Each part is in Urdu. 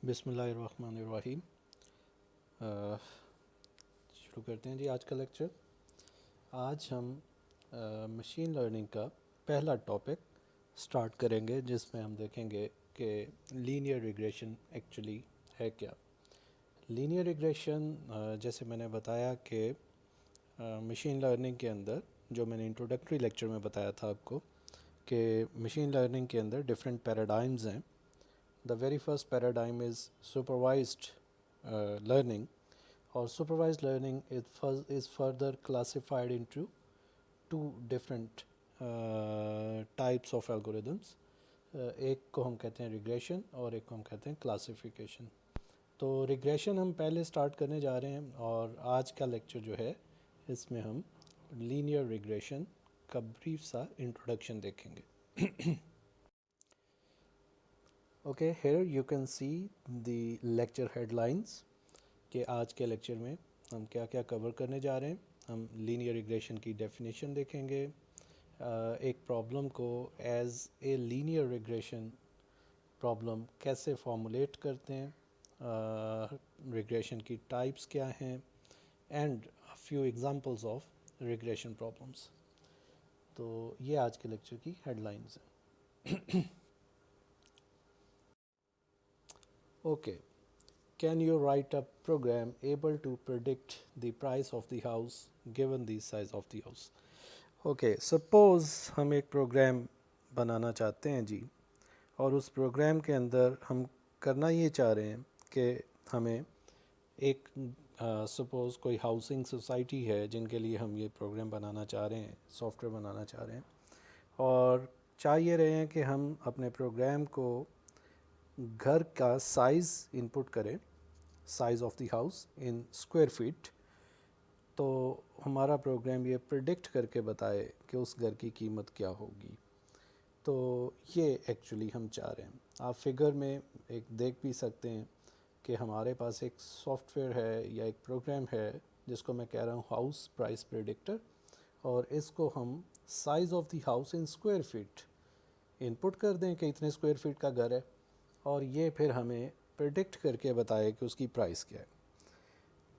بسم اللہ الرحمن الرحیم۔ شروع کرتے ہیں جی آج کا لیکچر۔ آج ہم مشین لرننگ کا پہلا ٹاپک سٹارٹ کریں گے، جس میں ہم دیکھیں گے کہ لینئر ریگریشن ایکچولی ہے کیا۔ لینئر ریگریشن جیسے میں نے بتایا کہ مشین لرننگ کے اندر، جو میں نے انٹروڈکٹری لیکچر میں بتایا تھا آپ کو، کہ مشین لرننگ کے اندر ڈفرینٹ پیراڈائمز ہیں۔ The very first paradigm is supervised learning, or supervised learning is further classified into two different types of algorithms. ایک کو ہم کہتے ہیں ریگریشن اور ایک کو ہم کہتے ہیں کلاسیفیکیشن۔ تو ریگریشن ہم پہلے سٹارٹ کرنے جا رہے ہیں، اور آج کا لیکچر جو ہے اس میں ہم لینئر ریگریشن کا بریف سا انٹروڈکشن دیکھیں گے۔ Okay, here you can see the lecture head lines کہ آج کے لیکچر میں ہم کیا کیا کور کرنے جا رہے ہیں۔ ہم لینئر ریگریشن کی ڈیفینیشن دیکھیں گے، ایک پرابلم کو as a linear regression problem کیسے فارمولیٹ کرتے ہیں، ریگریشن کی ٹائپس کیا ہیں، and few examples of regression problems. تو یہ آج کے لیکچر کی ہیڈ لائنز ہیں۔ Okay, can you write a program able to predict the price of the house given the size of the house? Okay, suppose ہم ایک پروگرام بنانا چاہتے ہیں جی، اور اس پروگرام کے اندر ہم کرنا یہ چاہ رہے ہیں کہ ہمیں ایک سپوز کوئی ہاؤسنگ سوسائٹی ہے جن کے لیے ہم یہ پروگرام بنانا چاہ رہے ہیں، سافٹ ویئر بنانا چاہ رہے ہیں، اور چاہ یہ رہے ہیں کہ ہم اپنے پروگرام کو گھر کا سائز انپٹ کریں، size of the house in square feet, تو ہمارا پروگرام یہ پریڈکٹ کر کے بتائے کہ اس گھر کی قیمت کیا ہوگی۔ تو یہ ایکچولی ہم چاہ رہے ہیں۔ آپ فگر میں ایک دیکھ بھی سکتے ہیں کہ ہمارے پاس ایک سافٹ ویئر ہے یا ایک پروگرام ہے جس کو میں کہہ رہا ہوں ہاؤس پرائس پریڈکٹر، اور اس کو ہم size of the house in square feet input کر دیں کہ اتنے اسکوائر فٹ کا گھر ہے، اور یہ پھر ہمیں پریڈکٹ کر کے بتائے کہ اس کی پرائس کیا ہے۔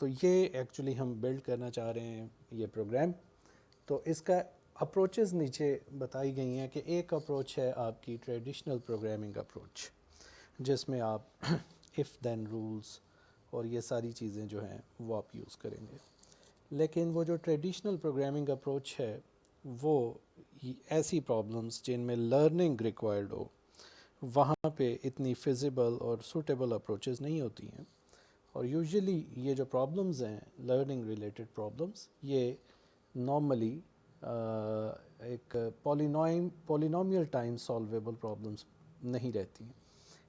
تو یہ ایکچولی ہم بلڈ کرنا چاہ رہے ہیں یہ پروگرام۔ تو اس کا اپروچز نیچے بتائی گئی ہیں کہ ایک اپروچ ہے آپ کی ٹریڈیشنل پروگرامنگ اپروچ، جس میں آپ اف دین رولز اور یہ ساری چیزیں جو ہیں وہ آپ یوز کریں گے۔ لیکن وہ جو ٹریڈیشنل پروگرامنگ اپروچ ہے وہ ایسی پرابلمس جن میں لرننگ ریکوائرڈ ہو، وہاں پہ اتنی فیزیبل اور سوٹیبل اپروچز نہیں ہوتی ہیں، اور یوزلی یہ جو پرابلمز ہیں لرننگ ریلیٹڈ پرابلمز، یہ نارملی ایک پولینومیل ٹائم سالویبل پرابلمز نہیں رہتی ہیں۔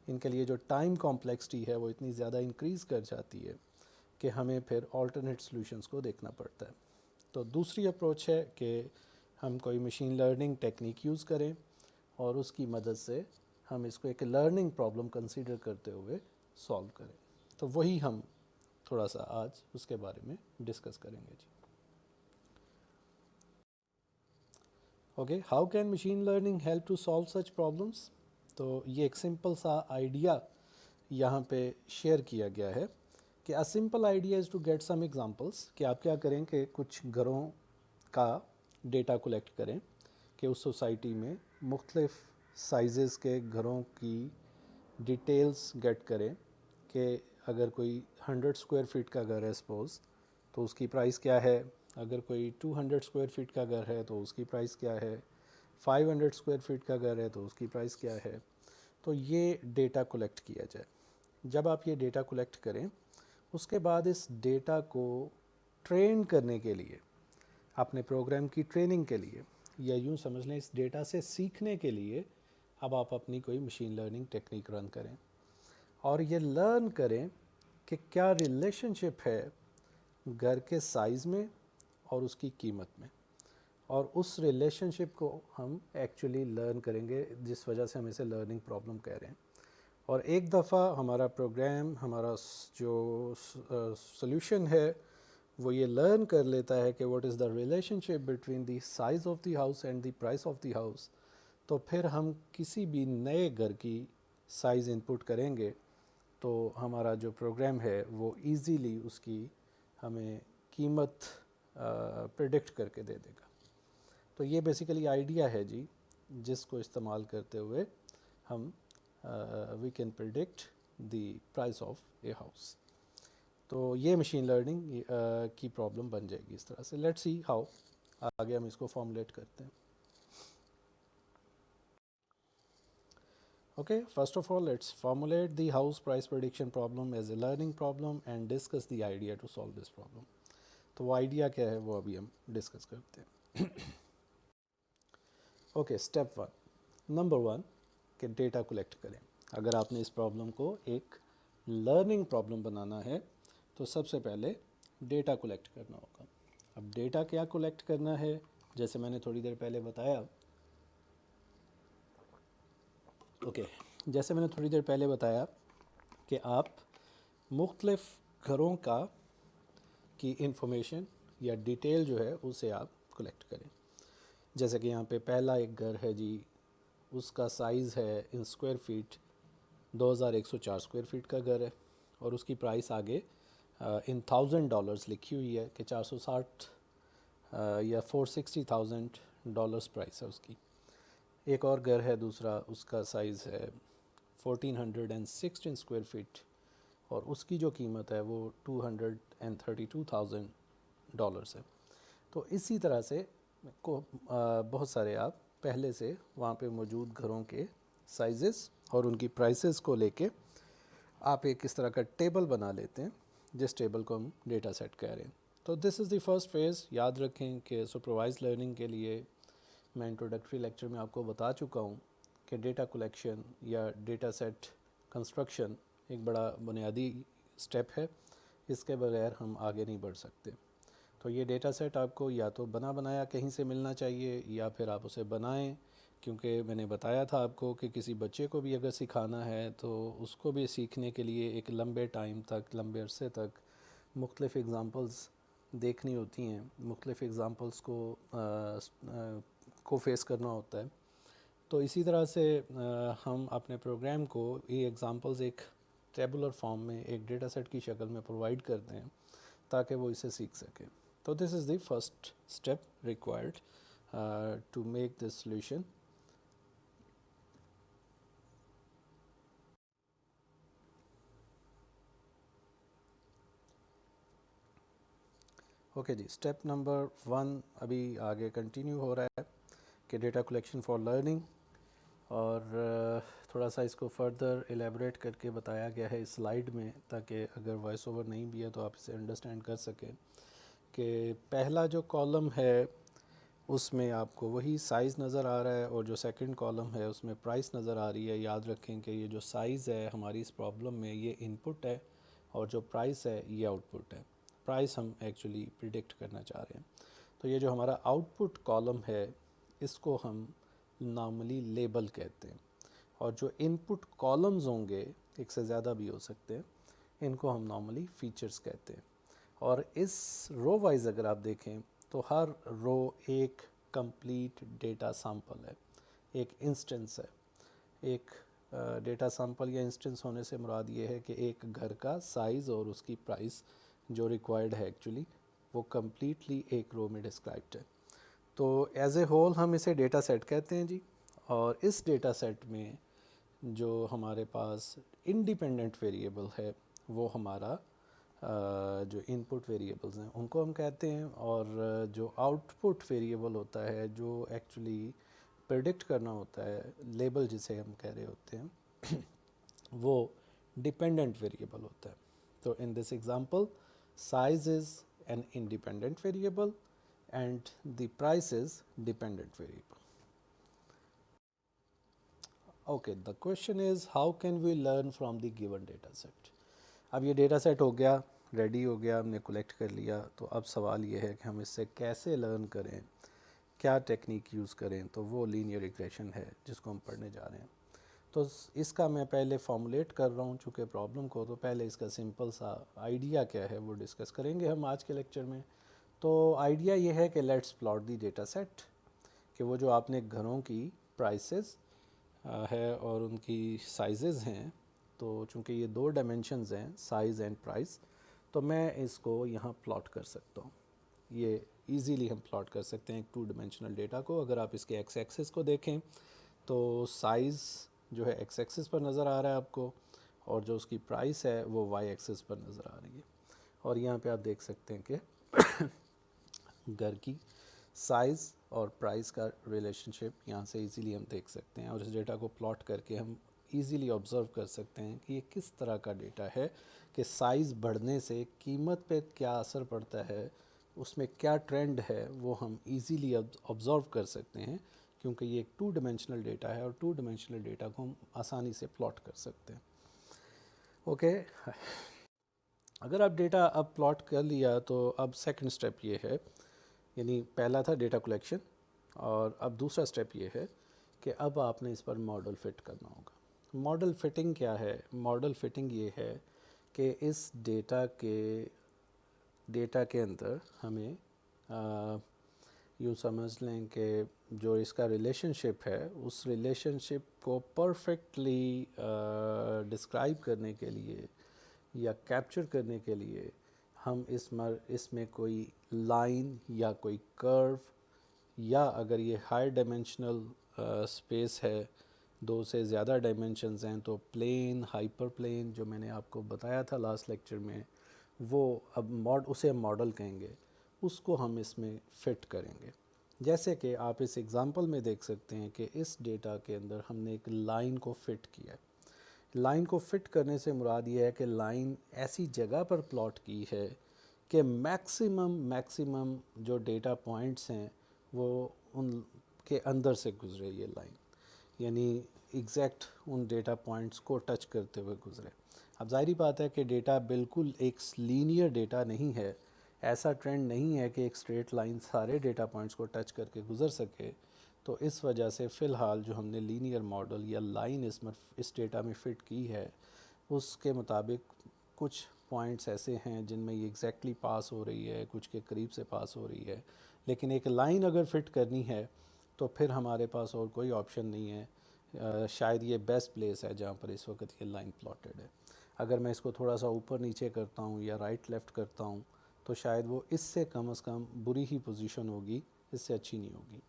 ان کے لیے جو ٹائم کمپلیکسٹی ہے وہ اتنی زیادہ انکریز کر جاتی ہے کہ ہمیں پھر آلٹرنیٹ سلوشنز کو دیکھنا پڑتا ہے۔ تو دوسری اپروچ ہے کہ ہم کوئی مشین لرننگ ٹیکنیک یوز کریں اور اس کی مدد سے ہم اس کو ایک لرننگ پرابلم کنسیڈر کرتے ہوئے سالو کریں۔ تو وہی ہم تھوڑا سا آج اس کے بارے میں ڈسکس کریں گے جی۔ Okay, how can machine learning help to solve such problems? تو یہ ایک سمپل سا آئیڈیا یہاں پہ شیئر کیا گیا ہے کہ a simple idea is to get some examples، کہ آپ کیا کریں کہ کچھ گھروں کا ڈیٹا کلیکٹ کریں کہ اس سوسائٹی میں مختلف سائزز کے گھروں کی ڈیٹیلز گیٹ کریں کہ اگر کوئی 100 اسکوائر فٹ کا گھر ہے سپوز، تو اس کی پرائس کیا ہے، اگر کوئی 200 اسکوائر فٹ کا گھر ہے تو اس کی پرائس کیا ہے، 500 اسکوائر فٹ کا گھر ہے تو اس کی پرائس کیا ہے۔ تو یہ ڈیٹا کلیکٹ کیا جائے۔ جب آپ یہ ڈیٹا کلیکٹ کریں، اس کے بعد اس ڈیٹا کو ٹرین کرنے کے لیے، اپنے پروگرام کی ٹریننگ کے لیے، یا یوں سمجھ لیں اس ڈیٹا سے سیکھنے کے لیے، اب آپ اپنی کوئی مشین لرننگ ٹیکنیک رن کریں اور یہ لرن کریں کہ کیا ریلیشن شپ ہے گھر کے سائز میں اور اس کی قیمت میں، اور اس ریلیشن شپ کو ہم ایکچولی لرن کریں گے، جس وجہ سے ہم اسے لرننگ پرابلم کہہ رہے ہیں۔ اور ایک دفعہ ہمارا پروگرام، ہمارا جو سولوشن ہے وہ یہ لرن کر لیتا ہے کہ what is the relation ship between the size of the house and the price of the house, تو پھر ہم کسی بھی نئے گھر کی سائز انپٹ کریں گے تو ہمارا جو پروگرام ہے وہ ایزیلی اس کی ہمیں قیمت پریڈکٹ کر کے دے دے گا. تو یہ بیسیکلی آئیڈیا ہے جی جس کو استعمال کرتے ہوئے ہم we can predict the price of a house. تو یہ مشین لرننگ کی پرابلم بن جائے گی اس طرح سے. لیٹ سی ہاؤ آگے ہم اس کو فارمولیٹ کرتے ہیں. Okay, first of all, let's formulate the house price prediction problem as a learning problem and discuss the idea to solve this problem. تو وہ آئیڈیا کیا ہے وہ ابھی ہم ڈسکس کرتے ہیں. اوکے اسٹیپ 1 نمبر 1 کہ ڈیٹا کلیکٹ کریں. اگر آپ نے اس پرابلم کو ایک لرننگ پرابلم بنانا ہے تو سب سے پہلے ڈیٹا کلیکٹ کرنا ہوگا. اب ڈیٹا کیا کلیکٹ کرنا ہے جیسے میں نے تھوڑی دیر پہلے بتایا. جیسے میں نے تھوڑی دیر پہلے بتایا کہ آپ مختلف گھروں کی انفارمیشن یا ڈیٹیل جو ہے اسے آپ کلیکٹ کریں. جیسے کہ یہاں پہ پہلا ایک گھر ہے جی, اس کا سائز ہے ان اسکوائر فیٹ 2104 اسکوائر فیٹ کا گھر ہے اور اس کی پرائس آگے ان $1000 لکھی ہوئی ہے کہ 460 یا $460,000 پرائس ہے اس کی. ایک اور گھر ہے دوسرا, اس کا سائز ہے 1416 اسکوائر فیٹ اور اس کی جو قیمت ہے وہ $232,000 ہے. تو اسی طرح سے بہت سارے آپ پہلے سے وہاں پہ موجود گھروں کے سائزز اور ان کی پرائسز کو لے کے آپ ایک اس طرح کا ٹیبل بنا لیتے ہیں جس ٹیبل کو ہم ڈیٹا سیٹ کہہ رہے ہیں. تو this is the first phase. یاد رکھیں کہ سپروائز لرننگ کے لیے میں انٹروڈکٹری لیکچر میں آپ کو بتا چکا ہوں کہ ڈیٹا کلیکشن یا ڈیٹا سیٹ کنسٹرکشن ایک بڑا بنیادی سٹیپ ہے. اس کے بغیر ہم آگے نہیں بڑھ سکتے. تو یہ ڈیٹا سیٹ آپ کو یا تو بنایا کہیں سے ملنا چاہیے یا پھر آپ اسے بنائیں, کیونکہ میں نے بتایا تھا آپ کو کہ کسی بچے کو بھی اگر سکھانا ہے تو اس کو بھی سیکھنے کے لیے ایک لمبے ٹائم تک, لمبے عرصے تک مختلف اگزامپلز دیکھنی ہوتی ہیں, مختلف اگزامپلز کو فیس کرنا ہوتا ہے. تو اسی طرح سے ہم اپنے پروگرام کو یہ ایگزامپلز ایک ٹیبولر فارم میں ایک ڈیٹا سیٹ کی شکل میں پرووائڈ کرتے ہیں تاکہ وہ اسے سیکھ سکے. تو this is the first step required to make this solution. Okay جی, اسٹیپ نمبر 1 ابھی آگے کنٹینیو ہو رہا ہے کہ ڈیٹا کلیکشن فار لرننگ, اور تھوڑا سا اس کو فردر ایلیبریٹ کر کے بتایا گیا ہے اس سلائیڈ میں تاکہ اگر وائس اوور نہیں بھی ہے تو آپ اسے انڈرسٹینڈ کر سکیں. کہ پہلا جو کالم ہے اس میں آپ کو وہی سائز نظر آ رہا ہے اور جو سیکنڈ کالم ہے اس میں پرائس نظر آ رہی ہے. یاد رکھیں کہ یہ جو سائز ہے ہماری اس پرابلم میں یہ ان پٹ ہے اور جو پرائس ہے یہ آؤٹ پٹ ہے. پرائس ہم ایکچولی پریڈکٹ کرنا چاہ رہے ہیں. تو یہ جو ہمارا آؤٹ پٹ کالم ہے اس کو ہم نارملی لیبل کہتے ہیں, اور جو ان پٹ کالمز ہوں گے ایک سے زیادہ بھی ہو سکتے ہیں, ان کو ہم نارملی فیچرز کہتے ہیں. اور اس رو وائز اگر آپ دیکھیں تو ہر رو ایک کمپلیٹ ڈیٹا سیمپل ہے, ایک انسٹنس ہے. ایک ڈیٹا سیمپل یا انسٹنس ہونے سے مراد یہ ہے کہ ایک گھر کا سائز اور اس کی پرائس جو ریکوائرڈ ہے ایکچولی وہ کمپلیٹلی ایک رو میں ڈسکرائبڈ ہے. تو ایز اے ہول ہم اسے ڈیٹا سیٹ کہتے ہیں جی. اور اس ڈیٹا سیٹ میں جو ہمارے پاس انڈیپینڈنٹ ویریبل ہے وہ ہمارا جو ان پٹ ویریبلز ہیں ان کو ہم کہتے ہیں, اور جو آؤٹ پٹ ویریبل ہوتا ہے جو ایکچولی پریڈکٹ کرنا ہوتا ہے, لیبل جسے ہم کہہ رہے ہوتے ہیں, وہ ڈیپینڈنٹ ویریبل ہوتا ہے. تو in this example size is an independent variable and the price is dependent variable. Okay, the question is how can we learn from the given data set. اب یہ ڈیٹا سیٹ ہو گیا, ریڈی ہو گیا, ہم نے کلیکٹ کر لیا. تو اب سوال یہ ہے کہ ہم اس سے کیسے لرن کریں, کیا ٹیکنیک یوز کریں. تو وہ لینئر ریگریشن ہے جس کو ہم پڑھنے جا رہے ہیں. تو اس کا میں پہلے فارمولیٹ کر رہا ہوں چونکہ پرابلم کو, تو پہلے اس کا سمپل سا آئیڈیا کیا ہے وہ ڈسکس کریں گے ہم آج کے لیکچر میں. تو آئیڈیا یہ ہے کہ let's plot the data set, کہ وہ جو آپ نے گھروں کی پرائسز ہے اور ان کی سائزز ہیں تو چونکہ یہ دو ڈائمینشنز ہیں سائز اینڈ پرائس، تو میں اس کو یہاں پلاٹ کر سکتا ہوں. یہ ایزیلی ہم پلاٹ کر سکتے ہیں ایک 2 ڈائمینشنل ڈیٹا کو. اگر آپ اس کے ایکس ایکسس کو دیکھیں تو سائز جو ہے ایکس ایکسس پر نظر آ رہا ہے آپ کو، اور جو اس کی پرائس ہے وہ وائی ایکسس پر نظر آ رہی ہے. اور یہاں پہ آپ دیکھ سکتے ہیں کہ گھر کی سائز اور پرائس کا ریلیشن شپ یہاں سے ایزیلی ہم دیکھ سکتے ہیں، اور اس ڈیٹا کو پلاٹ کر کے ہم ایزیلی آبزرو کر سکتے ہیں کہ یہ کس طرح کا ڈیٹا ہے، کہ سائز بڑھنے سے قیمت پہ کیا اثر پڑتا ہے، اس میں کیا ٹرینڈ ہے، وہ ہم ایزیلی آبزرو کر سکتے ہیں، کیونکہ یہ ایک 2 ڈائمینشنل ڈیٹا ہے اور 2 ڈائمینشنل ڈیٹا کو ہم آسانی سے پلاٹ کر سکتے ہیں. اوکے، اگر آپ ڈیٹا اب پلاٹ کر لیا تو اب سیکنڈ سٹیپ یہ ہے، یعنی پہلا تھا ڈیٹا کلیکشن، اور اب دوسرا سٹیپ یہ ہے کہ اب آپ نے اس پر ماڈل فٹ کرنا ہوگا. ماڈل فٹنگ کیا ہے؟ ماڈل فٹنگ یہ ہے کہ اس ڈیٹا کے اندر ہمیں یوں سمجھ لیں کہ جو اس کا ریلیشن شپ ہے اس ریلیشن شپ کو پرفیکٹلی ڈسکرائب کرنے کے لیے یا کیپچر کرنے کے لیے ہم اس میں کوئی لائن یا کوئی کرو، یا اگر یہ ہائی ڈائمینشنل اسپیس ہے، 2 سے زیادہ ڈائمینشنز ہیں، تو پلین، ہائپر پلین جو میں نے آپ کو بتایا تھا لاسٹ لیکچر میں، وہ اب اسے ہم ماڈل کہیں گے، اس کو ہم اس میں فٹ کریں گے. جیسے کہ آپ اس ایگزامپل میں دیکھ سکتے ہیں کہ اس ڈیٹا کے اندر ہم نے ایک لائن کو فٹ کیا ہے. لائن کو فٹ کرنے سے مراد یہ ہے کہ لائن ایسی جگہ پر پلاٹ کی ہے کہ میکسیمم جو ڈیٹا پوائنٹس ہیں وہ ان کے اندر سے گزرے یہ لائن، یعنی ایگزیکٹ ان ڈیٹا پوائنٹس کو ٹچ کرتے ہوئے گزرے. اب ظاہری بات ہے کہ ڈیٹا بالکل ایک لینئر ڈیٹا نہیں ہے، ایسا ٹرینڈ نہیں ہے کہ ایک اسٹریٹ لائن سارے ڈیٹا پوائنٹس کو ٹچ کر کے گزر سکے. تو اس وجہ سے فی الحال جو ہم نے لینئر ماڈل یا لائن اس ڈیٹا میں فٹ کی ہے، اس کے مطابق کچھ پوائنٹس ایسے ہیں جن میں یہ ایگزیکٹلی پاس ہو رہی ہے، کچھ کے قریب سے پاس ہو رہی ہے. لیکن ایک لائن اگر فٹ کرنی ہے تو پھر ہمارے پاس اور کوئی آپشن نہیں ہے. شاید یہ بیسٹ پلیس ہے جہاں پر اس وقت یہ لائن پلاٹڈ ہے. اگر میں اس کو تھوڑا سا اوپر نیچے کرتا ہوں یا رائٹ لیفٹ کرتا ہوں تو شاید وہ اس سے کم از کم بری ہی پوزیشن ہوگی، اس سے اچھی نہیں ہوگی.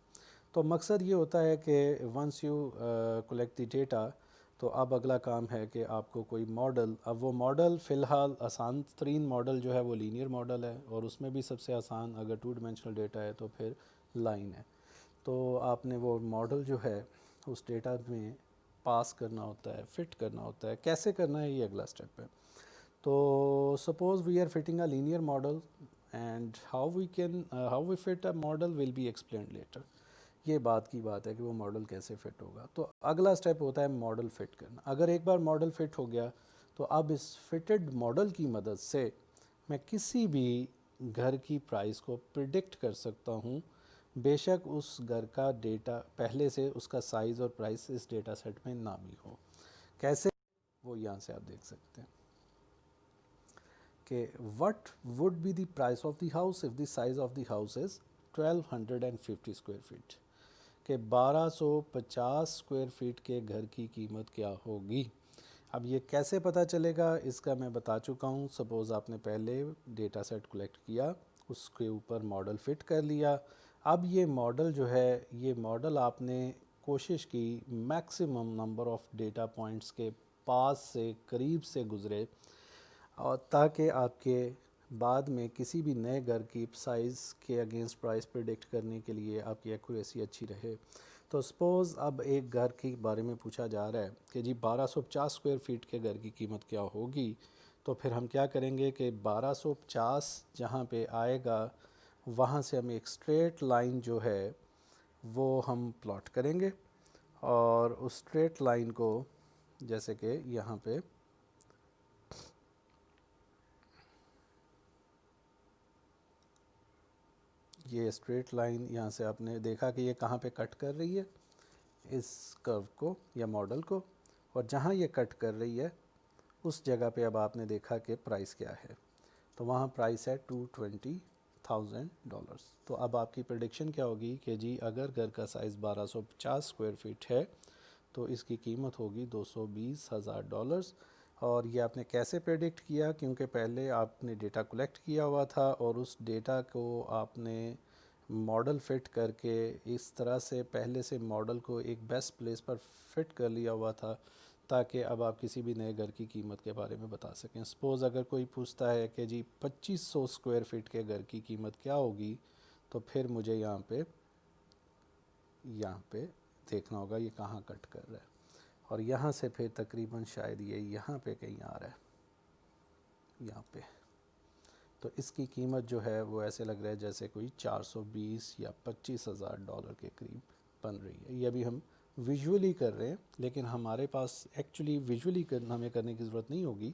تو مقصد یہ ہوتا ہے کہ once you collect the data, تو اب اگلا کام ہے کہ آپ کو کوئی ماڈل، اب وہ ماڈل فی الحال آسان ترین ماڈل جو ہے وہ لینئر ماڈل ہے، اور اس میں بھی سب سے آسان اگر 2 ڈائمینشنل ڈیٹا ہے تو پھر لائن ہے. تو آپ نے وہ ماڈل جو ہے اس ڈیٹا میں پاس کرنا ہوتا ہے، فٹ کرنا ہوتا ہے. کیسے کرنا ہے یہ اگلا سٹیپ ہے. تو suppose we are fitting a linear model and how we fit a model will be explained later. یہ بات کی بات ہے کہ وہ ماڈل کیسے فٹ ہوگا. تو اگلا سٹیپ ہوتا ہے ماڈل فٹ کرنا. اگر ایک بار ماڈل فٹ ہو گیا تو اب اس فٹڈ ماڈل کی مدد سے میں کسی بھی گھر کی پرائس کو پریڈکٹ کر سکتا ہوں، بے شک اس گھر کا ڈیٹا پہلے سے اس کا سائز اور پرائس اس ڈیٹا سیٹ میں نہ بھی ہو. کیسے؟ وہ یہاں سے آپ دیکھ سکتے ہیں کہ what would be the price of the house if the size of the house is 1250 square feet، کہ 1250 اسکوائر فیٹ کے گھر کی قیمت کیا ہوگی. اب یہ کیسے پتہ چلے گا اس کا میں بتا چکا ہوں. سپوز آپ نے پہلے ڈیٹا سیٹ کلیکٹ کیا، اس کے اوپر ماڈل فٹ کر لیا. اب یہ ماڈل جو ہے، یہ ماڈل آپ نے کوشش کی maximum number of data points کے پاس سے، قریب سے گزرے، اور تاکہ آپ کے بعد میں کسی بھی نئے گھر کی سائز کے اگینسٹ پرائس پریڈکٹ کرنے کے لیے آپ کی ایکوریسی اچھی رہے. تو سپوز اب ایک گھر کے بارے میں پوچھا جا رہا ہے کہ جی 1250 اسکوائر فیٹ کے گھر کی قیمت کیا ہوگی. تو پھر ہم کیا کریں گے کہ 1250 جہاں پہ آئے گا وہاں سے ہم ایک اسٹریٹ لائن جو ہے وہ ہم پلاٹ کریں گے، اور اس اسٹریٹ لائن کو جیسے کہ یہاں پہ یہ اسٹریٹ لائن یہاں سے آپ نے دیکھا کہ یہ کہاں پہ کٹ کر رہی ہے، اس کرو کو یا ماڈل کو، اور جہاں یہ کٹ کر رہی ہے اس جگہ پہ اب آپ نے دیکھا کہ پرائس کیا ہے. تو وہاں پرائس ہے $220,000. تو اب آپ کی پریڈکشن کیا ہوگی کہ جی اگر گھر کا سائز 1250 اسکوائر فیٹ ہے تو اس کی قیمت ہوگی $220,000. اور یہ آپ نے کیسے پریڈکٹ کیا؟ کیونکہ پہلے آپ نے ڈیٹا کلیکٹ کیا ہوا تھا اور اس ڈیٹا کو آپ نے ماڈل فٹ کر کے اس طرح سے پہلے سے ماڈل کو ایک بیسٹ پلیس پر فٹ کر لیا ہوا تھا تاکہ اب آپ کسی بھی نئے گھر کی قیمت کے بارے میں بتا سکیں. سپوز اگر کوئی پوچھتا ہے کہ جی 2500 اسکوائر فٹ کے گھر کی قیمت کیا ہوگی، تو پھر مجھے یہاں پہ دیکھنا ہوگا یہ کہاں کٹ کر رہا ہے، اور یہاں سے پھر تقریباً شاید یہ یہاں پہ کہیں آ رہا ہے، یہاں پہ. تو اس کی قیمت جو ہے وہ ایسے لگ رہا ہے جیسے کوئی 420 یا $25,000 کے قریب بن رہی ہے. یہ ابھی ہم ویژولی کر رہے ہیں، لیکن ہمارے پاس ایکچولی ویژولی ہمیں کرنے کی ضرورت نہیں ہوگی.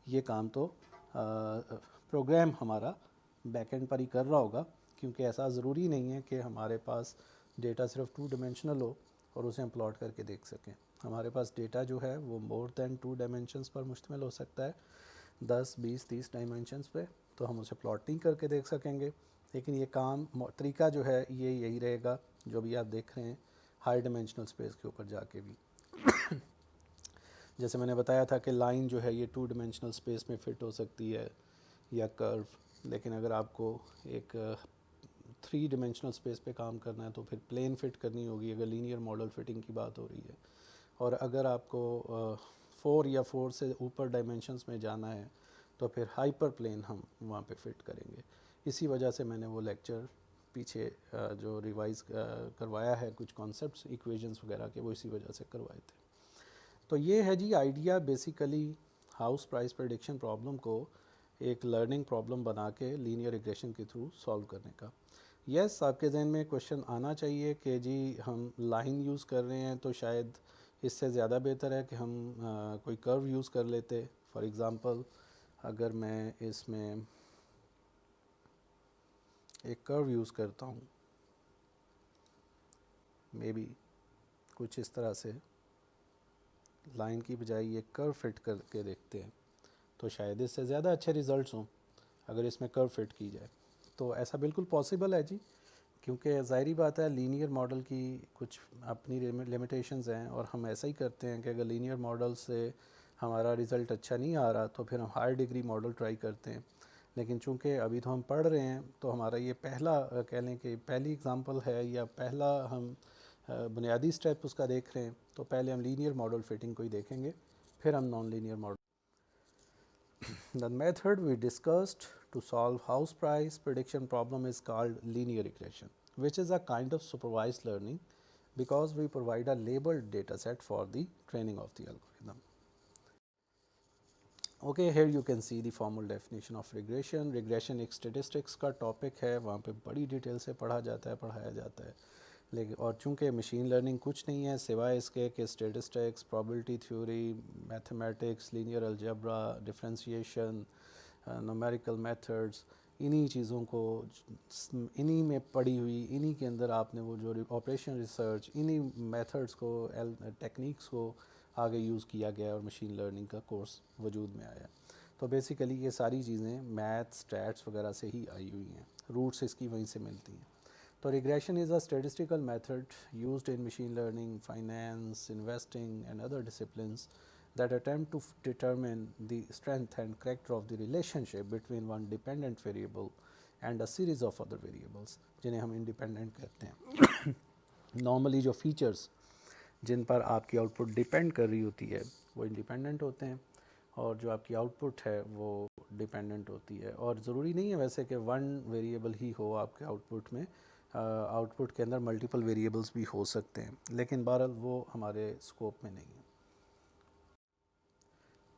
یہ کام تو پروگرام ہمارا بیک اینڈ پر ہی کر رہا ہوگا، کیونکہ ایسا ضروری نہیں ہے کہ ہمارے پاس ڈیٹا صرف 2 ڈائمینشنل ہو اور اسے ہم پلاٹ کر کے دیکھ سکیں. ہمارے پاس ڈیٹا جو ہے وہ مور دین 2 ڈائمینشنس پر مشتمل ہو سکتا ہے، 10 20 30 ڈائمینشنس پہ، تو ہم اسے پلاٹنگ کر کے دیکھ سکیں گے. لیکن یہ کام طریقہ جو ہے یہ یہی رہے گا جو بھی آپ دیکھ رہے ہیں ہائی ڈائمینشنل اسپیس کے اوپر جا کے بھی. جیسے میں نے بتایا تھا کہ لائن جو ہے یہ 2 ڈائمینشنل اسپیس میں فٹ ہو سکتی ہے یا کرو، لیکن اگر آپ کو ایک 3 ڈائمینشنل اسپیس پہ کام کرنا ہے تو پھر پلین فٹ کرنی ہوگی اگر لینئر ماڈل فٹنگ کی بات ہو رہی ہے. اور اگر آپ کو 4 یا 4 سے اوپر ڈائمینشنس میں جانا ہے تو پھر ہائپر پلین ہم وہاں پہ فٹ کریں گے. اسی وجہ سے میں نے وہ لیکچر پیچھے جو ریوائز کروایا ہے، کچھ کانسیپٹس ایکویژنس وغیرہ کے، وہ اسی وجہ سے کروائے تھے. تو یہ ہے جی idea basically house price prediction problem کو ایک لرننگ پرابلم بنا کے لینئر ریگریشن کے تھرو سالو کرنے کا. یس آپ کے ذہن میں کوشچن آنا چاہیے کہ جی ہم لائن یوز کر رہے ہیں تو شاید اس سے زیادہ بہتر ہے کہ ہم کوئی کرو یوز کر لیتے. فار ایگزامپل اگر میں اس میں ایک کرو یوز کرتا ہوں، مے بی کچھ اس طرح سے لائن کی بجائے یہ کرو فٹ کر کے دیکھتے ہیں، تو شاید اس سے زیادہ اچھے ریزلٹس ہوں اگر اس میں کرو فٹ کی جائے. تو ایسا بالکل پاسبل ہے جی، کیونکہ ظاہری بات ہے لینئر ماڈل کی کچھ اپنی لمیٹیشنز ہیں، اور ہم ایسا ہی کرتے ہیں کہ اگر لینئر ماڈل سے ہمارا رزلٹ اچھا نہیں آ رہا تو پھر ہم ہائر ڈگری ماڈل ٹرائی کرتے ہیں. لیکن چونکہ ابھی تو ہم پڑھ رہے ہیں تو ہمارا یہ پہلا کہہ لیں کہ پہلی اگزامپل ہے یا پہلا ہم بنیادی سٹیپ اس کا دیکھ رہے ہیں، تو پہلے ہم لینئر ماڈل فٹنگ کو ہی دیکھیں گے، پھر ہم naan linear model. The method we discussed to solve house price prediction problem is called linear regression, which is a kind of supervised learning because we provide a labeled data set for the training of the algorithm. Okay, here you can see the formal definition of regression. Regression ایک statistics کا ٹاپک ہے، وہاں پہ بڑی ڈیٹیل سے پڑھایا جاتا ہے. لیکن اور چونکہ مشین لرننگ کچھ نہیں ہے سوائے اس کے کہ statistics, probability theory, mathematics, linear algebra, differentiation, numerical methods, انہی چیزوں کو انہی میں پڑھی ہوئی، انہی کے اندر آپ نے وہ جو آپریشن ریسرچ، انہی میتھڈز کو ٹیکنیکس کو آگے یوز کیا گیا اور مشین لرننگ کا کورس وجود میں آیا. تو بیسیکلی یہ ساری چیزیں میتھ، اسٹیٹس وغیرہ سے ہی آئی ہوئی ہیں، روٹس اس کی وہیں سے ملتی ہیں. تو regression is a statistical method used in machine learning, finance, investing and other disciplines that attempt to determine the strength and character of the relationship between one dependent variable and a series of other variables جنہیں ہم انڈیپینڈنٹ کہتے ہیں. نارملی جو فیچرز جن پر آپ کی آؤٹ پٹ ڈیپینڈ کر رہی ہوتی ہے وہ انڈیپینڈنٹ ہوتے ہیں، اور جو آپ کی آؤٹ پٹ ہے وہ ڈیپینڈنٹ ہوتی ہے. اور ضروری نہیں ہے ویسے کہ ون ویریبل ہی ہو آپ کے آؤٹ پٹ میں، آؤٹ پٹ کے اندر ملٹیپل ویریبلس بھی ہو سکتے ہیں، لیکن بہرحال وہ ہمارے اسکوپ میں نہیں ہے.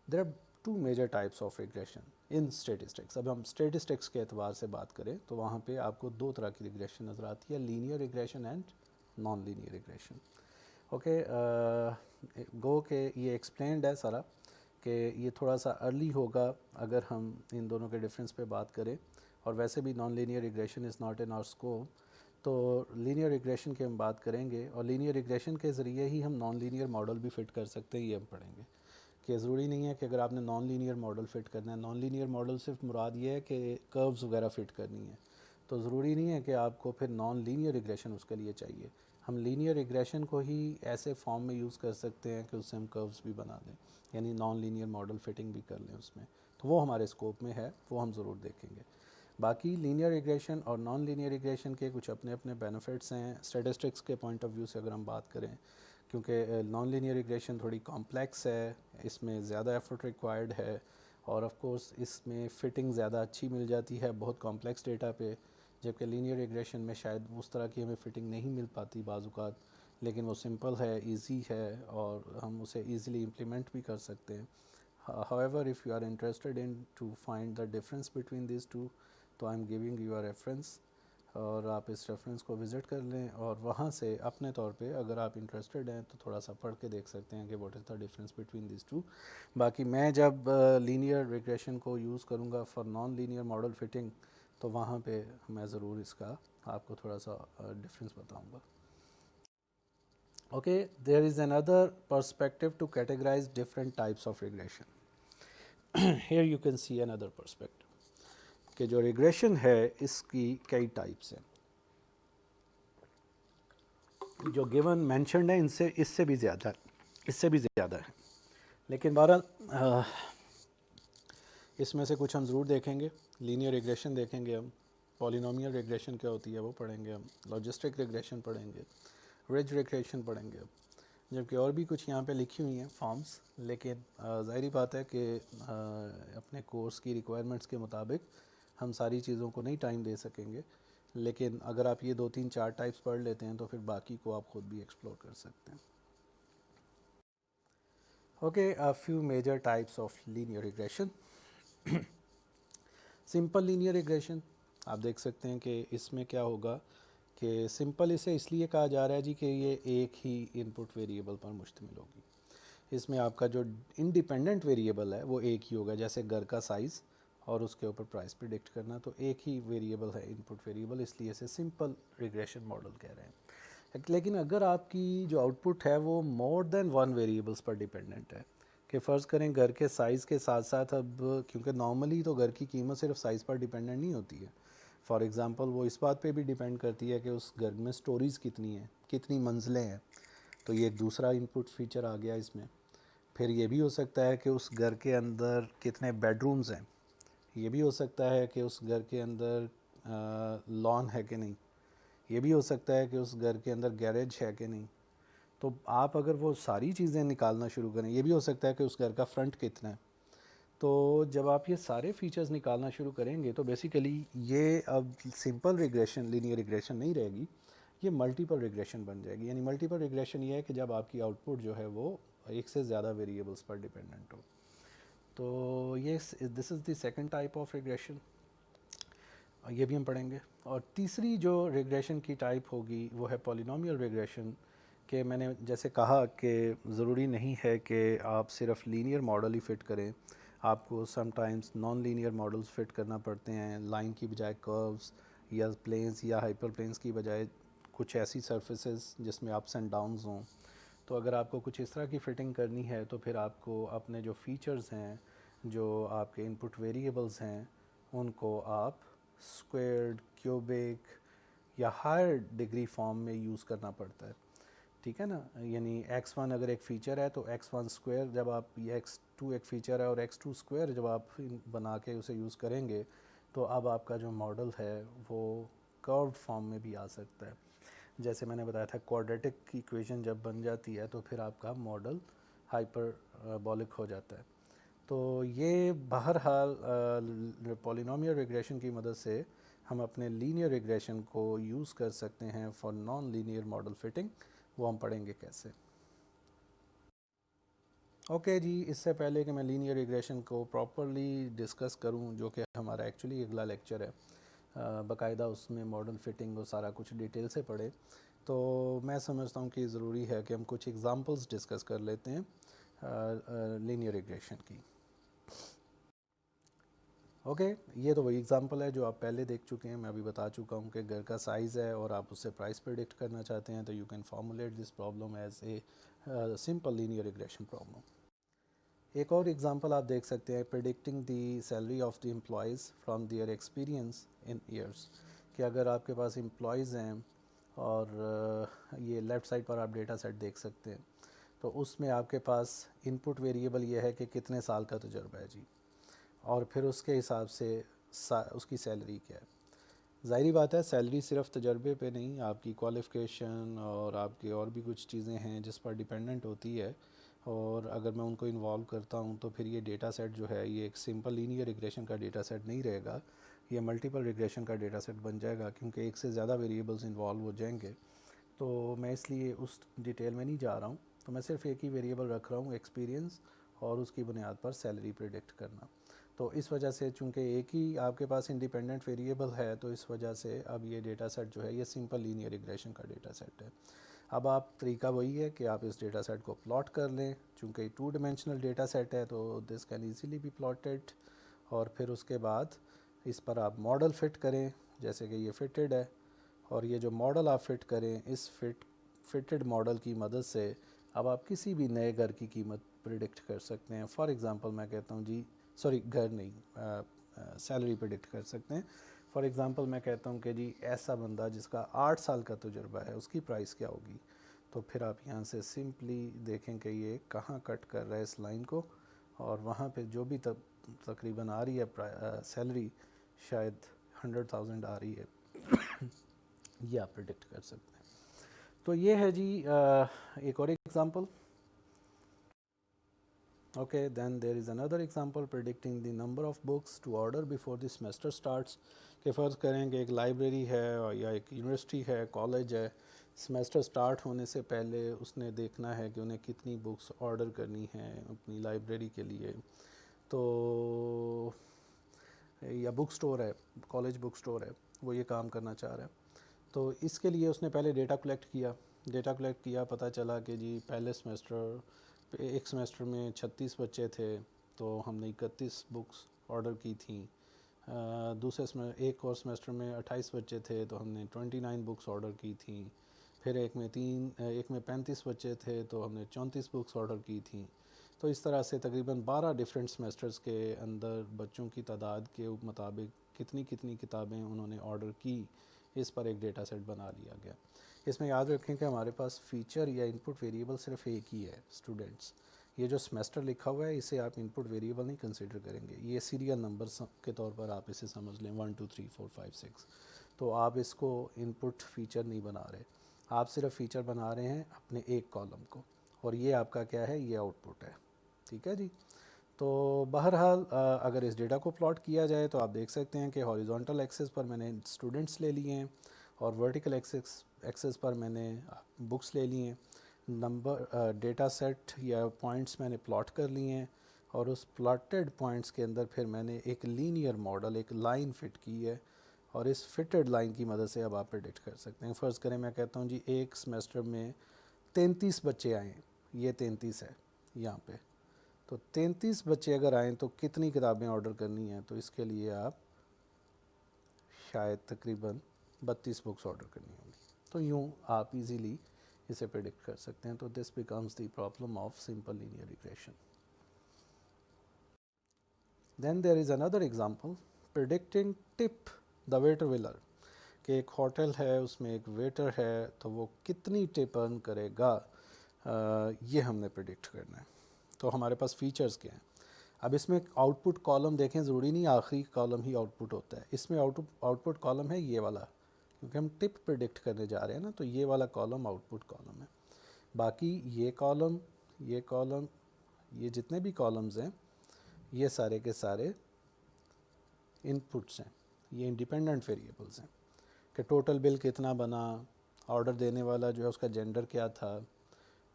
There are 2 major types of regression in statistics. اب ہم اسٹیٹسٹکس کے اعتبار سے بات کریں تو وہاں پہ آپ کو 2 طرح کی ریگریشن نظر آتی ہے، linear regression and non linear regression. Okay, گو کہ یہ ایکسپلینڈ ہے سارا کہ یہ تھوڑا سا ارلی ہوگا اگر ہم ان دونوں کے ڈفرینس پہ بات کریں، اور ویسے بھی non linear regression is not in our scope. تو لینئر ریگریشن کی ہم بات کریں گے، اور لینئر ریگریشن کے ذریعے ہی ہم نان لینئر ماڈل بھی فٹ کر سکتے ہیں، یہ ہم پڑھیں گے. کہ ضروری نہیں ہے کہ اگر آپ نے نان لینئر ماڈل فٹ کرنا ہے، نان لینئر ماڈل صرف مراد یہ ہے کہ کروز وغیرہ فٹ کرنی ہے، تو ضروری نہیں ہے کہ آپ کو پھر نان لینئر ریگریشن اس کے لیے چاہیے. ہم لینئر ریگریشن کو ہی ایسے فارم میں یوز کر سکتے ہیں کہ اس سے ہم کروز بھی بنا دیں، یعنی نان لینئر ماڈل فٹنگ بھی کر لیں اس میں، تو وہ ہمارے اسکوپ میں ہے، وہ ہم ضرور دیکھیں گے۔ باقی لینئر ریگریشن اور نان لینئر ریگریشن کے کچھ اپنے اپنے بینیفٹس ہیں اسٹیٹسٹکس کے پوائنٹ آف ویو سے اگر ہم بات کریں، کیونکہ نان لینئر ریگریشن تھوڑی کمپلیکس ہے، اس میں زیادہ ایفرٹ ریکوائرڈ ہے، اور آف کورس اس میں فٹنگ زیادہ اچھی مل جاتی ہے بہت کمپلیکس ڈیٹا پہ، جبکہ لینئر ریگریشن میں شاید اس طرح کی ہمیں فٹنگ نہیں مل پاتی بعض اوقات، لیکن وہ سمپل ہے، ایزی ہے، اور ہم اسے ایزیلی امپلیمنٹ بھی کر سکتے ہیں۔ However, if you are interested in to find the difference between these two, تو I am giving you a reference, اور آپ اس ریفرنس کو وزٹ کر لیں، اور وہاں سے اپنے طور پہ اگر آپ انٹرسٹڈ ہیں تو تھوڑا سا پڑھ کے دیکھ سکتے ہیں کہ what is the difference between these two. باقی میں جب لینئر ریگریشن کو یوز کروں گا for non linear model fitting, تو وہاں پہ میں ضرور اس کا آپ کو تھوڑا سا ڈفرینس بتاؤں گا۔ Okay, there is another perspective to categorize different types of regression. Here you can see another perspective کہ جو ریگریشن ہے اس کی کئی ٹائپس ہیں، جو گیون مینشنڈ ہے اس سے بھی زیادہ ہے، لیکن بہرحال اس میں سے کچھ ہم ضرور دیکھیں گے۔ لینئر ریگریشن دیکھیں گے ہم، پولینومیل ریگریشن کیا ہوتی ہے وہ پڑھیں گے ہم، لاجسٹک ریگریشن پڑھیں گے، ریج ریگریشن پڑھیں گے، جبکہ اور بھی کچھ یہاں پہ لکھی ہوئی ہیں فارمز، لیکن ظاہری بات ہے کہ اپنے کورس کی ریکوائرمنٹس کے مطابق ہم ساری چیزوں کو نہیں ٹائم دے سکیں گے، لیکن اگر آپ یہ 2 3 4 ٹائپس پڑھ لیتے ہیں تو پھر باقی کو آپ خود بھی ایکسپلور کر سکتے ہیں۔ Okay, few major types of linear regression. Simple linear regression, آپ دیکھ سکتے ہیں کہ اس میں کیا ہوگا کہ سمپل اسے اس لیے کہا جا رہا ہے جی کہ یہ ایک ہی ان پٹ ویریبل پر مشتمل ہوگی، اس میں آپ کا جو انڈیپینڈنٹ ویریبل ہے وہ ایک ہی ہوگا، جیسے گھر کا سائز اور اس کے اوپر پرائس پریڈکٹ کرنا، تو ایک ہی ویریبل ہے ان پٹ ویریبل، اس لیے اسے سمپل ریگریشن ماڈل کہہ رہے ہیں۔ لیکن اگر آپ کی جو آؤٹ پٹ ہے وہ مور دین ون ویریبلس پر ڈیپینڈنٹ ہے، کہ فرض کریں گھر کے سائز کے ساتھ ساتھ، اب کیونکہ نارملی تو گھر کی قیمت صرف سائز پر ڈیپینڈنٹ نہیں ہوتی ہے، فار ایگزامپل وہ اس بات پہ بھی ڈیپینڈ کرتی ہے کہ اس گھر میں سٹوریز کتنی ہیں، کتنی منزلیں ہیں، تو یہ ایک دوسرا ان پٹ فیچر آ گیا اس میں۔ پھر یہ بھی ہو سکتا ہے کہ اس گھر کے اندر کتنے بیڈ رومز ہیں، یہ بھی ہو سکتا ہے کہ اس گھر کے اندر لان ہے کہ نہیں، یہ بھی ہو سکتا ہے کہ اس گھر کے اندر گیریج ہے کہ نہیں، تو آپ اگر وہ ساری چیزیں نکالنا شروع کریں، یہ بھی ہو سکتا ہے کہ اس گھر کا فرنٹ کتنا ہے، تو جب آپ یہ سارے فیچرز نکالنا شروع کریں گے تو بیسیکلی یہ اب سمپل ریگریشن لینئر ریگریشن نہیں رہے گی، یہ ملٹیپل ریگریشن بن جائے گی۔ یعنی ملٹیپل ریگریشن یہ ہے کہ جب آپ کی آؤٹ پٹ جو ہے وہ ایک سے زیادہ ویریبلس پر ڈیپینڈنٹ ہو، تو یہ this is the second type of regression, یہ بھی ہم پڑھیں گے۔ اور تیسری جو ریگریشن کی ٹائپ ہوگی وہ ہے پولینومیل ریگریشن، کہ میں نے جیسے کہا کہ ضروری نہیں ہے کہ آپ صرف لینئر ماڈل ہی فٹ کریں، آپ کو sometimes non linear models fit کرنا پڑتے ہیں، لائن کی بجائے کروز، یا پلینز یا ہائپر پلینز کی بجائے کچھ ایسی سرفیسز جس میں اپس اینڈ ڈاؤنز ہوں، تو اگر آپ کو کچھ اس طرح کی فٹنگ کرنی ہے تو پھر آپ کو اپنے جو فیچرز ہیں، جو آپ کے ان پٹ ویریبلز ہیں، ان کو آپ اسکوائرڈ، کیوبک یا ہائر ڈگری فارم میں یوز کرنا پڑتا ہے، ٹھیک ہے نا؟ یعنی x1 اگر ایک فیچر ہے تو x1 اسکوائر، جب آپ یہ x2 ایک فیچر ہے اور x2 اسکوائر جب آپ بنا کے اسے یوز کریں گے تو اب آپ کا جو ماڈل ہے وہ کروڈ فارم میں بھی آ سکتا ہے۔ جیسے میں نے بتایا تھا کوڈریٹک ایکویشن جب بن جاتی ہے تو پھر آپ کا ماڈل ہائپر بولک ہو جاتا ہے۔ تو یہ بہرحال پولینومیل ریگریشن کی مدد سے ہم اپنے لینئر ریگریشن کو یوز کر سکتے ہیں for non linear model fitting, وہ ہم پڑھیں گے کیسے۔ اوکے جی، اس سے پہلے کہ میں لینئر ریگریشن کو پراپرلی ڈسکس کروں، جو کہ ہمارا ایکچولی اگلا لیکچر ہے، باقاعدہ اس میں ماڈل فٹنگ و سارا کچھ ڈیٹیل سے پڑھے، تو میں سمجھتا ہوں کہ ضروری ہے کہ ہم کچھ ایگزامپلس ڈسکس کر لیتے ہیں لینئر ریگریشن کی۔ اوکے، یہ تو وہی ایگزامپل ہے جو آپ پہلے دیکھ چکے ہیں، میں ابھی بتا چکا ہوں کہ گھر کا سائز ہے اور آپ اس سے پرائس پریڈکٹ کرنا چاہتے ہیں، تو you can formulate this problem as a simple linear regression problem. ایک اور ایگزامپل آپ دیکھ سکتے ہیں، predicting the salary of the employees from their experience in years, کہ اگر آپ کے پاس امپلائیز ہیں اور یہ لیفٹ سائڈ پر آپ ڈیٹا سیٹ دیکھ سکتے ہیں. تو اس میں آپ کے پاس ان پٹ ویریبل یہ ہے کہ کتنے سال کا تجربہ ہے جی, اور پھر اس کے حساب سے اس کی سیلری کیا ہے. ظاہری بات ہے سیلری صرف تجربے پہ نہیں, آپ کی کوالیفکیشن اور آپ کی اور بھی کچھ چیزیں ہیں جس پر ڈیپینڈنٹ ہوتی ہے, اور اگر میں ان کو انوالو کرتا ہوں تو پھر یہ ڈیٹا سیٹ جو ہے یہ ایک سمپل لینئر ریگریشن کا ڈیٹا سیٹ نہیں رہے گا, یہ ملٹیپل ریگریشن کا ڈیٹا سیٹ بن جائے گا, کیونکہ ایک سے زیادہ ویریبلز انوالو ہو جائیں گے. تو میں اس لیے اس ڈیٹیل میں نہیں جا رہا ہوں, تو میں صرف ایک ہی ویریبل رکھ رہا ہوں, ایکسپیرینس, اور اس کی بنیاد پر سیلری پریڈکٹ کرنا. تو اس وجہ سے چونکہ ایک ہی آپ کے پاس انڈیپینڈنٹ ویریبل ہے, تو اس وجہ سے اب یہ ڈیٹا سیٹ جو ہے یہ سمپل لینئر ریگریشن کا ڈیٹا سیٹ ہے. اب آپ طریقہ وہی ہے کہ آپ اس ڈیٹا سیٹ کو پلاٹ کر لیں, چونکہ یہ 2 ڈیمینشنل ڈیٹا سیٹ ہے تو this can easily be plotted, اور پھر اس کے بعد اس پر آپ ماڈل فٹ کریں, جیسے کہ یہ فٹڈ ہے, اور یہ جو ماڈل آپ فٹ کریں اس فٹڈ ماڈل کی مدد سے اب آپ کسی بھی نئے گھر کی قیمت پریڈکٹ کر سکتے ہیں. فار ایگزامپل میں کہتا ہوں جی, سوری گھر نہیں, سیلری پریڈکٹ کر سکتے ہیں. فار ایگزامپل میں کہتا ہوں کہ جی ایسا بندہ جس کا 8 سال کا تجربہ ہے اس کی پرائس کیا ہوگی. تو پھر آپ یہاں سے سمپلی دیکھیں کہ یہ کہاں کٹ کر رہا ہے اس لائن کو, اور وہاں پہ جو بھی تقریباً آ رہی ہے سیلری, شاید 100,000 آ رہی ہے, یہ آپ پریڈکٹ کر سکتے ہیں. تو یہ ہے جی ایک اور example. Okay, then there is another example predicting the number of books to order before the semester starts. کہ فرض کریں کہ ایک لائبریری ہے یا ایک یونیورسٹی ہے, کالج ہے, سمیسٹر سٹارٹ ہونے سے پہلے اس نے دیکھنا ہے کہ انہیں کتنی بکس آرڈر کرنی ہیں اپنی لائبریری کے لیے. تو یا بک سٹور ہے, کالج بک سٹور ہے, وہ یہ کام کرنا چاہ رہا ہے. تو اس کے لیے اس نے پہلے ڈیٹا کلیکٹ کیا, پتہ چلا کہ جی پہلے ایک سمیسٹر میں 36 بچے تھے تو ہم نے 31 بکس آرڈر کی تھیں. ایک اور سمیسٹر میں 28 بچے تھے تو ہم نے 29 بکس آرڈر کی تھیں. پھر ایک میں 35 بچے تھے تو ہم نے 34 بکس آرڈر کی تھیں. تو اس طرح سے تقریباً 12 ڈیفرنٹ سمیسٹرز کے اندر بچوں کی تعداد کے مطابق کتنی کتابیں انہوں نے آرڈر کی, اس پر ایک ڈیٹا سیٹ بنا لیا گیا. اس میں یاد رکھیں کہ ہمارے پاس فیچر یا ان پٹ ویریبل صرف ایک ہی ہے اسٹوڈنٹس. یہ جو سمیسٹر لکھا ہوا ہے اسے آپ ان پٹ ویریبل نہیں کنسیڈر کریں گے, یہ سیریل نمبر کے طور پر آپ اسے سمجھ لیں 1 2 3 4 5 6. تو آپ اس کو ان پٹ فیچر نہیں بنا رہے, آپ صرف فیچر بنا رہے ہیں اپنے ایک کالم کو, اور یہ آپ کا کیا ہے, یہ آؤٹ پٹ ہے. ٹھیک ہے جی. تو بہرحال اگر اس ڈیٹا کو پلاٹ کیا جائے تو آپ دیکھ سکتے ہیں کہ ہاریزونٹل ایکسس پر میں نے اسٹوڈنٹس لے لیے ہیں, اور ورٹیکل ایکسس پر میں نے بکس لے لی ہیں. ڈیٹا سیٹ یا پوائنٹس میں نے پلاٹ کر لیے ہیں, اور اس پلاٹڈ پوائنٹس کے اندر پھر میں نے ایک لینئر ماڈل, ایک لائن فٹ کی ہے, اور اس فٹڈ لائن کی مدد سے اب آپ پریڈکٹ کر سکتے ہیں. فرض کریں میں کہتا ہوں جی ایک سمیسٹر میں 33 بچے آئیں, یہ 33 ہے یہاں پہ, تو 33 بچے اگر آئیں تو کتنی کتابیں آرڈر کرنی ہیں, تو اس کے لیے آپ شاید تقریباً 32 بکس آرڈر کرنی ہوں گی. تو یوں آپ ایزیلی اسے پریڈکٹ کر سکتے ہیں. تو this becomes the problem of simple linear regression. Then there is another example predicting tip the waiter will, کہ ایک ہوٹل ہے اس میں ایک ویٹر ہے تو وہ کتنی ٹپ ارن کرے گا, یہ ہم نے پریڈکٹ کرنا ہے. تو ہمارے پاس فیچرز کیا ہیں. اب اس میں آؤٹ پٹ کالم دیکھیں, ضروری نہیں آخری کالم ہی آؤٹ پٹ ہوتا ہے, اس میں آؤٹ پٹ کالم ہے یہ والا, کیونکہ ہم ٹپ پریڈکٹ کرنے جا رہے ہیں نا, تو یہ والا کالم آؤٹ پٹ کالم ہے. باقی یہ کالم یہ جتنے بھی کالمز ہیں یہ سارے کے سارے ان پٹس ہیں, یہ انڈیپینڈنٹ ویریبلز ہیں, کہ ٹوٹل بل کتنا بنا, آرڈر دینے والا جو ہے اس کا جینڈر کیا تھا,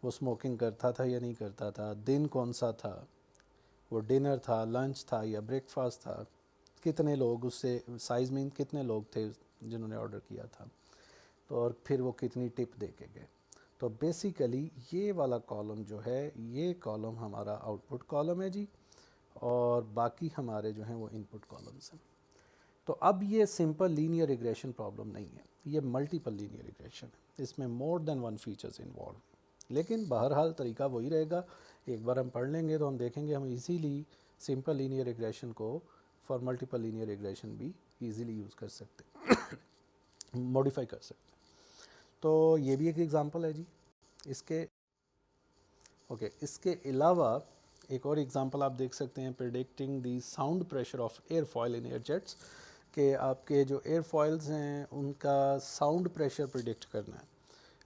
وہ اسموکنگ کرتا تھا یا نہیں کرتا تھا, دن کون سا تھا, وہ ڈنر تھا, لنچ تھا یا بریک فاسٹ تھا, کتنے لوگ اس سے سائز میں کتنے لوگ تھے جنہوں نے آرڈر کیا تھا, تو اور پھر وہ کتنی ٹپ دے کے گئے. تو بیسیکلی یہ والا کالم جو ہے یہ کالم ہمارا آؤٹ پٹ کالم ہے جی, اور باقی ہمارے جو ہیں وہ ان پٹ کالمس ہیں. تو اب یہ سمپل لینئر ریگریشن پرابلم نہیں ہے, یہ ملٹیپل لینئر ریگریشن ہے, اس میں مور دین ون فیچرز انوالو. لیکن بہرحال طریقہ وہی رہے گا, ایک بار ہم پڑھ لیں گے تو ہم دیکھیں گے ہم ایزیلی سمپل لینئر ریگریشن کو فار ملٹیپل لینئر ریگریشن بھی ایزیلی یوز کر سکتے ہیں, موڈیفائی کر سکتے ہیں. تو یہ بھی ایک ایگزامپل ہے جی. اس کے اوکے اس کے علاوہ ایک اور ایگزامپل آپ دیکھ سکتے ہیں، predicting the sound pressure of airfoil in air jets, کہ آپ کے جو ایئر فوائلز ہیں ان کا ساؤنڈ پریشر پریڈکٹ کرنا ہے.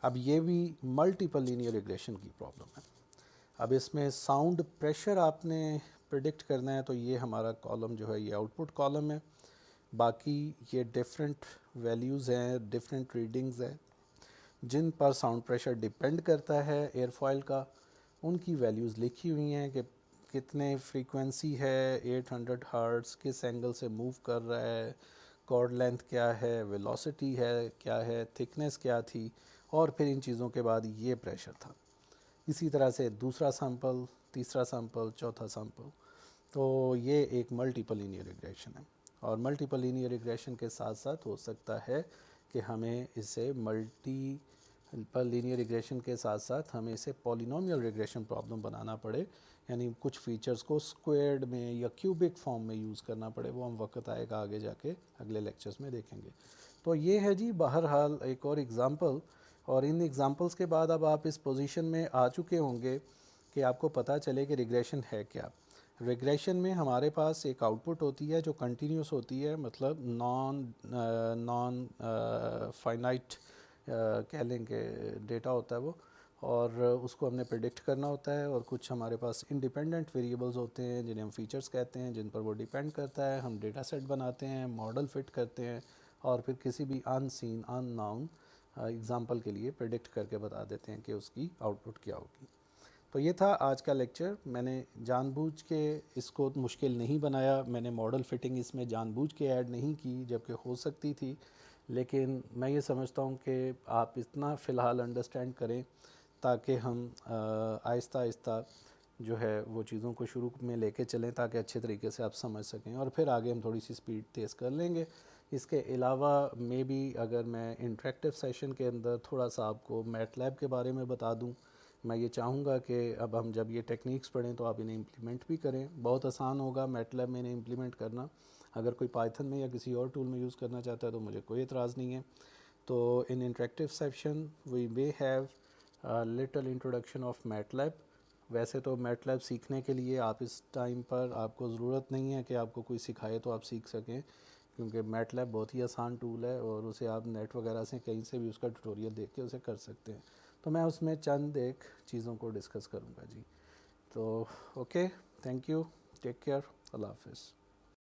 اب یہ بھی ملٹیپل لینئر ریگریشن کی پرابلم ہے. اب اس میں ساؤنڈ پریشر آپ نے پریڈکٹ کرنا ہے، تو یہ ہمارا کالم جو ہے یہ آؤٹ پٹ کالم ہے. باقی یہ ڈفرینٹ ویلیوز ہیں، ڈفرینٹ ریڈنگز ہیں جن پر ساؤنڈ پریشر ڈپینڈ کرتا ہے ایئر فوائل کا. ان کی ویلیوز لکھی ہوئی ہیں کہ کتنے فریکوینسی ہے، 800 ہرٹز کس اینگل سے موو کر رہا ہے، کارڈ لینتھ کیا ہے، ویلوسٹی ہے کیا ہے، تھکنیس کیا تھی، اور پھر ان چیزوں کے بعد یہ پریشر تھا. اسی طرح سے دوسرا سیمپل، تیسرا سیمپل، چوتھا سیمپل. تو یہ ایک ملٹیپل لینئر ریگریشن ہے. اور ملٹیپل لینئر ریگریشن کے ساتھ ساتھ ہو سکتا ہے کہ ہمیں اسے ملٹیپل لینئر ریگریشن کے ساتھ ساتھ ہمیں اسے پولینومیل ریگریشن پرابلم بنانا پڑے، یعنی کچھ فیچرز کو اسکوائرڈ میں یا کیوبک فارم میں یوز کرنا پڑے. وہ ہم وقت آئے گا آگے جا کے اگلے لیکچرز میں دیکھیں گے. تو یہ ہے جی بہرحال ایک اور ایگزامپل. اور ان ایگزامپلس کے بعد اب آپ اس پوزیشن میں آ چکے ہوں گے کہ آپ کو پتہ چلے کہ ریگریشن ہے کیا. ریگریشن میں ہمارے پاس ایک آؤٹ پٹ ہوتی ہے جو کنٹینیوس ہوتی ہے، مطلب نان فائنائٹ کہہ لیں کہ ڈیٹا ہوتا ہے وہ، اور اس کو ہم نے پریڈکٹ کرنا ہوتا ہے. اور کچھ ہمارے پاس انڈیپینڈنٹ ویریبلز ہوتے ہیں جنہیں ہم فیچرز کہتے ہیں، جن پر وہ ڈیپینڈ کرتا ہے. ہم ڈیٹا سیٹ بناتے ہیں، ماڈل فٹ کرتے ہیں، اور پھر کسی بھی ان سین ان ناؤن ایگزامپل کے لیے پریڈکٹ کر کے بتا دیتے ہیں کہ اس کی آؤٹ پٹ کیا ہوگی. تو یہ تھا آج کا لیکچر. میں نے جان بوجھ کے اس کو مشکل نہیں بنایا، میں نے ماڈل فٹنگ اس میں جان بوجھ کے ایڈ نہیں کی جبکہ ہو سکتی تھی، لیکن میں یہ سمجھتا ہوں کہ آپ اتنا فی الحال انڈرسٹینڈ کریں تاکہ ہم آہستہ آہستہ جو ہے وہ چیزوں کو شروع میں لے کے چلیں تاکہ اچھے طریقے سے آپ سمجھ سکیں، اور پھر آگے ہم تھوڑی سی سپیڈ تیز کر لیں گے. اس کے علاوہ میں بھی اگر میں انٹریکٹیو سیشن کے اندر تھوڑا سا آپ کو میٹ لیب کے بارے میں بتا دوں، میں یہ چاہوں گا کہ اب ہم جب یہ ٹیکنیکس پڑھیں تو آپ انہیں امپلیمنٹ بھی کریں. بہت آسان ہوگا میٹ لیب میں انہیں امپلیمنٹ کرنا. اگر کوئی پائتھن میں یا کسی اور ٹول میں یوز کرنا چاہتا ہے تو مجھے کوئی اعتراض نہیں ہے. تو in interactive session we may have little introduction of MATLAB. ویسے تو میٹ لیب سیکھنے کے لیے آپ اس ٹائم پر آپ کو ضرورت نہیں ہے کہ آپ کو کوئی سکھائے تو آپ سیکھ سکیں، کیونکہ میٹ لیب بہت ہی آسان ٹول ہے اور اسے آپ نیٹ وغیرہ سے کہیں سے بھی اس کا ٹیوٹوریل دیکھ کے اسے کر سکتے ہیں. تو میں اس میں چند ایک چیزوں کو ڈسکس کروں گا جی. تو okay, thank you, take care, اللہ حافظ.